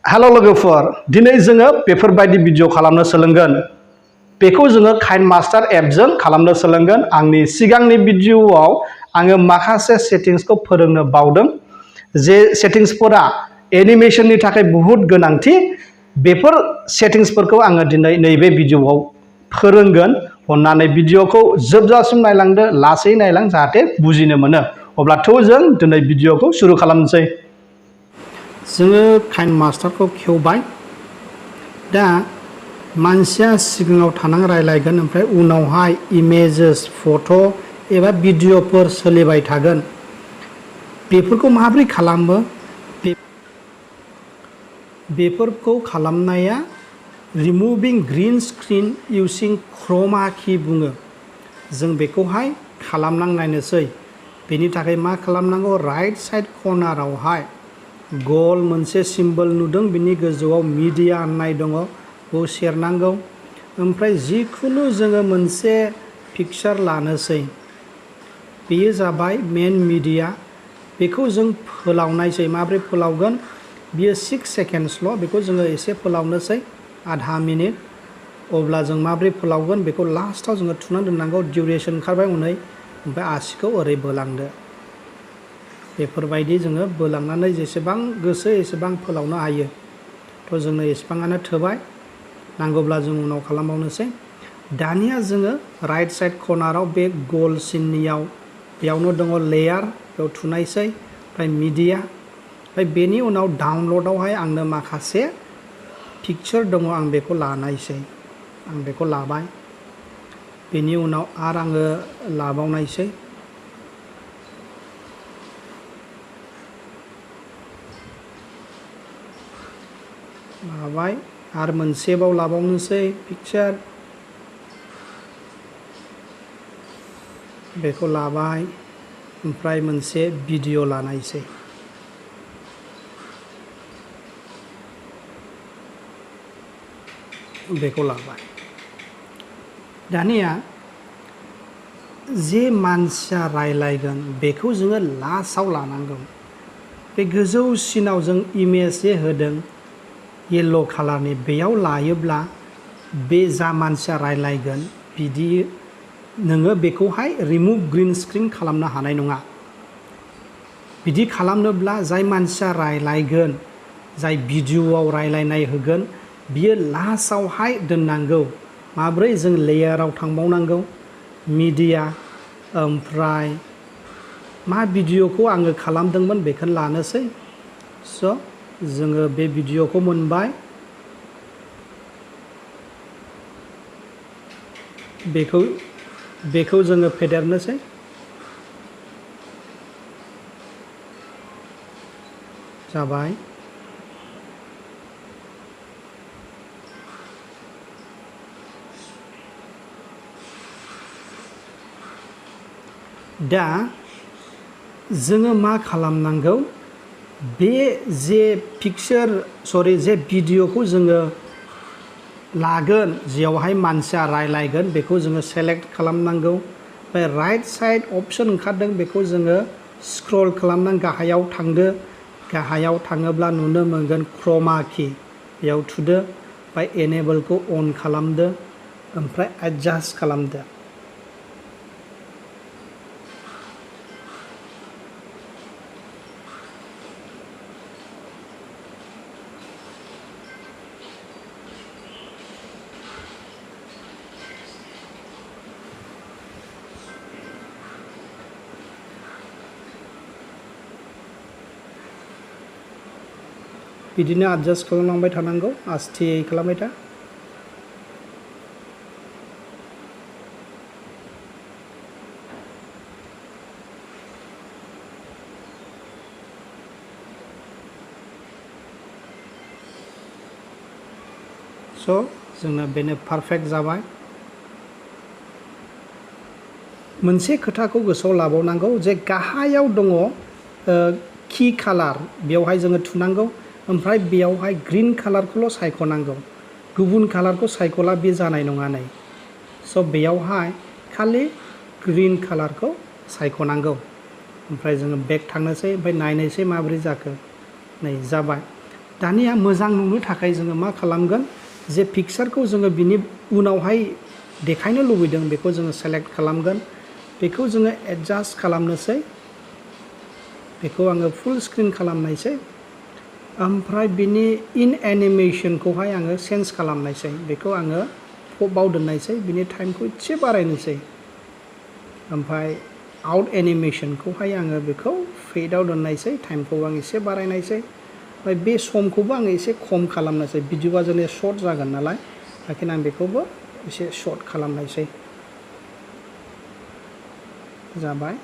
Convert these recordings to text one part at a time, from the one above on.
hello लोगोफोर दिनै जोङो बेफोरबायदि भिडिअ खालामनो सोलोंगोन बेखौ जोङो काइनमास्टार एपजों खालामनो सोलोंगोन आंनि सिगांनि भिडिअआव आङो माखासे सेटिंसखौ फोरोंनो बावदों जे सेटिंसफोरा एनिमेशननि थाखाय बहुत गोनांथि बेफोर सेटिंसफोरखौ आङो दिनै नैबे भिडिअआव फोरोंगोन अन्नानै भिडिअखौ जोबजासिम नायलांदो लासै नायलां जाहाथे बुजिनो मोनो अब्लाथ' जों दिनै भिडिअखौ सुरु खालामनोसै जोङो काइनमास्टारखौ खेवबाय दा मानसिया सिगाङाव थानानै रायलायगोन ओमफ्राय उनावहाय इमेजेस फट' एबा भिडिअफोर सोलिबाय थागोन बेफोरखौ माबोरै खालामो बेफोरखौ खालामनाया रिमुभिं ग्रीन स्क्रीन इउजिं chroma की बुङो जों बेखौहाय खालामनांनायनोसै बेनि थाखाय मा खालामनांगौ राइट साइड कर्नारावहाय गल मोनसे सिम्बल नुदों बिनि गोजौआव मिडिया होननाय दङ बेखौ सेरनांगौ ओमफ्राय जिखुनु जोङो मोनसे पिक्चार लानोसै बेयो जाबाय मेन मिडिया बेखौ जों फोलावनायसै माब्रै फोलावगोन बियो 6 सेकेन्डसल' बेखौ जोङो एसे फोलावनोसै आधा मिनिट अब्ला जों माब्रै फोलावगोन बेखौ लास्टाव जोङो थुनानै दोननांगौ डिउरेसन ओंखारबाय उनै ओमफ्राय आसिखौ ओरै बोलांदो बेफोरबायदि जोङो बोलांनानै जेसेबां गोसो एसेबां फोलावनो हायो थ' जोंनो एसेबाङानो थोबाय नांगौब्ला जों उनाव खालामबावनोसै दानिया जोङो राइट साइड कर्नाराव बे गल सिननियाव बेयावनो दङ लेयार बेयाव थुनायसै ओमफ्राय मिडिया ओमफ्राय बेनि उनाव डाउनलडआवहाय आंनो माखासे पिक्चार दङ आं बेखौ लानायसै आं बेखौ लाबाय बेनि उनाव आरो आङो लाबावनायसै लाबाय आरो मोनसेबाव लाबावनोसै पिक्चार बेखौ लाबाय ओमफ्राय मोनसे भिडिअ लानायसै बेखौ लाबाय दानिया जे मानसिया रायलायगोन बेखौ जोङो लास्टआव लानांगौ बे गोजौसिनाव जों इमेज जे होदों येल्ल' कालारनि बेयाव लायोब्ला बे जा मानसिया रायलायगोन बिदि नोङो बेखौहाय रिमुभ ग्रीन स्क्रीन खालामनो हानाय नङा बिदि खालामनोब्ला जाय मानसिया रायलायगोन जाय भिडिअआव रायलायनाय होगोन बियो लास्टआवहाय दोननांगौ माब्रै जों लेयाराव थांबावनांगौ मिडिया ओमफ्राय मा भिडिअखौ आङो खालामदोंमोन बेखौनो लानोसै स' जोङो बे भिडिअखौ मोनबाय बेखौ जोङो फेदेरनोसै जाबाय दा जोङो मा खालामनांगौ बे जे पिक्चार जे भिडिअखौ जोङो लागोन जेयावहाय मानसिया रायलायगोन बेखौ जोङो सेलेक्ट खालामनांगौ ओमफ्राय राइट साइड अपसन ओंखारदों बेखौ जोङो स्क्रल खालामनानै गाहायाव थांदो गाहायाव थाङोब्ला नुनो मोनगोन chroma की बेयाव थुदो ओमफ्राय एनेबोलखौ अन खालामदो ओमफ्राय एडजास्ट खालामदो बिदिनो एडजास्ट खालामलांबाय थानांगौ आस्थियै खालामबाय था स' जोंना बेनो पारफेक्ट जाबाय मोनसे खोथाखौ गोसोआव लाबावनांगौ जे गाहायाव दङ की कालार बेवहाय जोङो थुनांगौ ओमफ्राय बेयावहाय ग्रीन कालारखौल' सायख'नांगौ गुबुन कालारखौ सायख'ला बे जानाय नङा नै स' बेयावहाय खालि ग्रीन कालारखौ सायख'नांगौ ओमफ्राय जोङो बेक थांनोसै ओमफ्राय नायनोसै माबोरै जाखो नै जाबाय दानिया मोजां नुनो थाखाय जोङो मा खालामगोन जे पिक्चारखौ जोङो बिनि उनावहाय देखायनो लुबैदों बेखौ जोङो सेलेक्ट खालामगोन बेखौ जोङो एडजास्ट खालामनोसै बेखौ आङो फुल स्क्रिन खालामनायसै ओमफ्राय बिनि इन एनिमेशनखौहाय आङो चेन्ज खालामनायसै बेखौ आङो पपआव दोननायसै बिनि टाइमखौ एसे बारायनोसै ओमफ्राय आउट एनिमेशनखौहाय आङो बेखौ फेडआव दोननायसै टाइमखौ आं एसे बारायनायसै ओमफ्राय बे समखौबो आङो एसे खम खालामनोसै भिडिअआ जोंनि सर्ट जागोन नालाय बेखायनो आं बेखौबो एसे सर्ट खालामनायसै जाबाय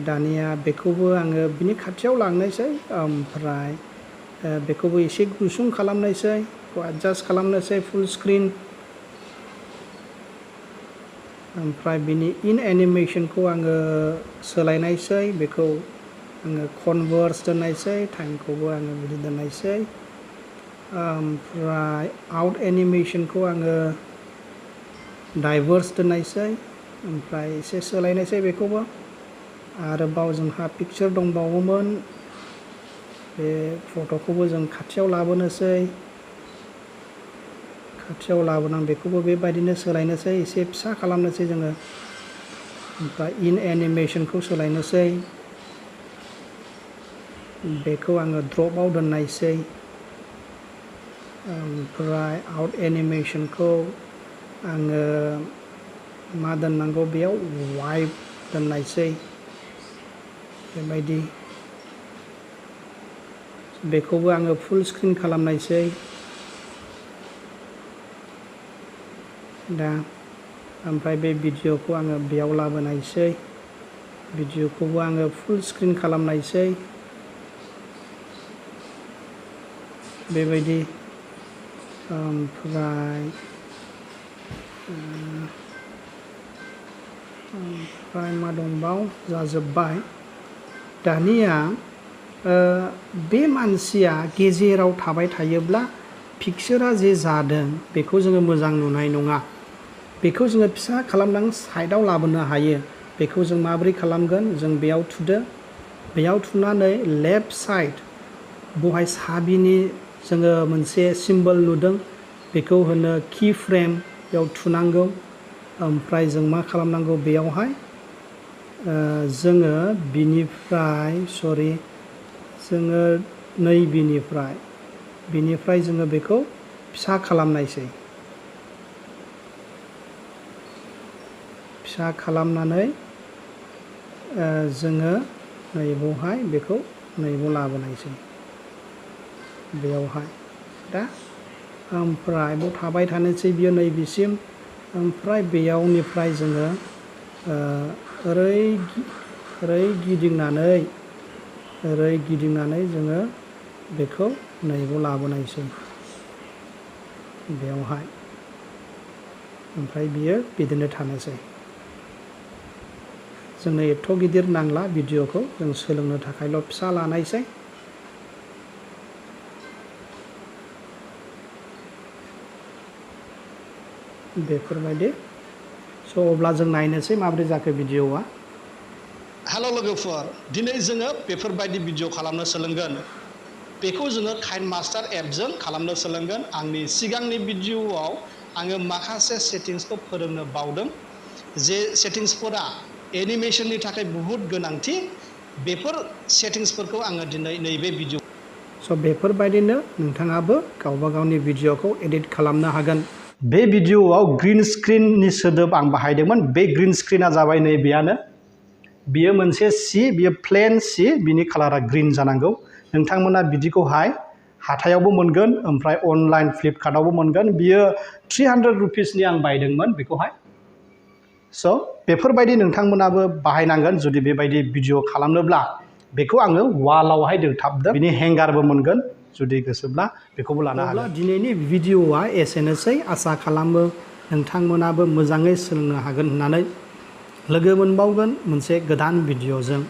दानिया बेखौबो आङो बिनि खाथियाव लांनायसै ओमफ्राय बेखौबो एसे गुसुं खालामनायसै एडजास्ट खालामनोसै फुल स्क्रिन ओमफ्राय बिनि इन एनिमेशनखौ आङो सोलायनायसै बेखौ आङो कनभार्स दोननायसै टाइमखौबो आङो बिदि दोननायसै ओमफ्राय आउट एनिमेशनखौ आङो डाइभार्स दोननायसै ओमफ्राय एसे सोलायनायसै बेखौबो आरोबाव जोंहा पिक्चार दंबावोमोन बे फट'खौबो जों खाथियाव लाबोनोसै खाथियाव लाबोनानै बेखौबो बेबायदिनो सोलायनोसै एसे फिसा खालामनोसै जोङो ओमफ्राय इन एनिमेशनखौ सोलायनोसै बेखौ आङो ड्रपआव दोननायसै ओमफ्राय आउट एनिमेशनखौ आङो मा दोननांगौ बेयाव वाइप दोननायसै बेबायदि बेखौबो आङो फुल स्क्रिन खालामनायसै दा ओमफ्राय बे भिडिअखौ आङो बेयाव लाबोनायसै भिडिअखौबो आङो फुल स्क्रिन खालामनायसै बेबायदि ओमफ्राय मा दंबाव जाजोब्बाय दानिया बे मानसिया गेजेराव थाबाय थायोब्ला पिक्चारा जे जादों बेखौ जोङो मोजां नुनाय नङा बेखौ जोङो फिसा खालामनानै साइडआव लाबोनो हायो बेखौ जों माबोरै खालामगोन जों बेयाव थुदो बेयाव थुनानै लेफ्ट साइड बहाय साबिनि जोङो मोनसे सिम्बल नुदों बेखौ होनो की फ्रेम बेयाव थुनांगौ ओमफ्राय जों मा खालामनांगौ बेयावहाय जोङो बिनिफ्राय जोङो बिनिफ्राय जोङो बेखौ फिसा खालामनायसै फिसा खालामनानै जोङो नैबावहाय बेखौ नैबाव लाबोनायसै बेयावहाय दा ओमफ्राय बेयाव थाबाय थानोसै बियो नैबेसिम ओमफ्राय बेयावनिफ्राय जोङो ओरै गिदिंनानै जोङो बेखौ नैबाव लाबोनायसै बेयावहाय ओमफ्राय बियो बिदिनो थानोसै जोंनो एथ' गिदिर नांला भिडिअखौ जों सोलोंनो थाखायल' फिसा लानायसै बेफोरबायदि अब्ला जों नायनोसै माबोरै जाखो भिडिअआ हेल' लोगोफोर दिनै जोङो बेफोरबायदि भिडिअ खालामनो सोलोंगोन बेखौ जोङो काइनमास्टार एपजों खालामनो सोलोंगोन आंनि सिगांनि भिडिअआव आङो माखासे सेटिंसखौ फोरोंनो बावदों जे सेटिंसफोरा एनिमेशननि थाखाय बहुद गोनांथि बेफोर सेटिंसफोरखौ आङो दिनै नैबे भिडिअ बेफोरबायदिनो नोंथाङाबो गावबा गावनि भिडिअखौ एडिट खालामनो हागोन बे भिडिअआव ग्रीन स्क्रिननि सोदोब आं बाहायदोंमोन बे ग्रीन स्क्रिना जाबाय नैबेयानो बियो मोनसे सि बियो प्लेन सि बिनि कालारा ग्रीन जानांगौ नोंथांमोना बिदिखौहाय हाथायावबो मोनगोन ओमफ्राय अनलाइन फ्लिपकार्टआवबो मोनगोन बियो 300 रुपिसनि आं बायदोंमोन बेखौहाय बेफोरबायदि नोंथांमोनाबो बाहायनांगोन जुदि बेबायदि भिडिअ खालामनोब्ला बेखौ आङो वालावहाय दोनथाबदों बिनि हेंगारबो मोनगोन जुदि गोसोब्ला बेखौबो लानो हागोन दिनैनि भिडिअआ एसेनोसै आसा खालामो नोंथांमोनाबो मोजाङै सोलोंनो हागोन होननानै लोगो मोनबावगोन मोनसे गोदान भिडिअजों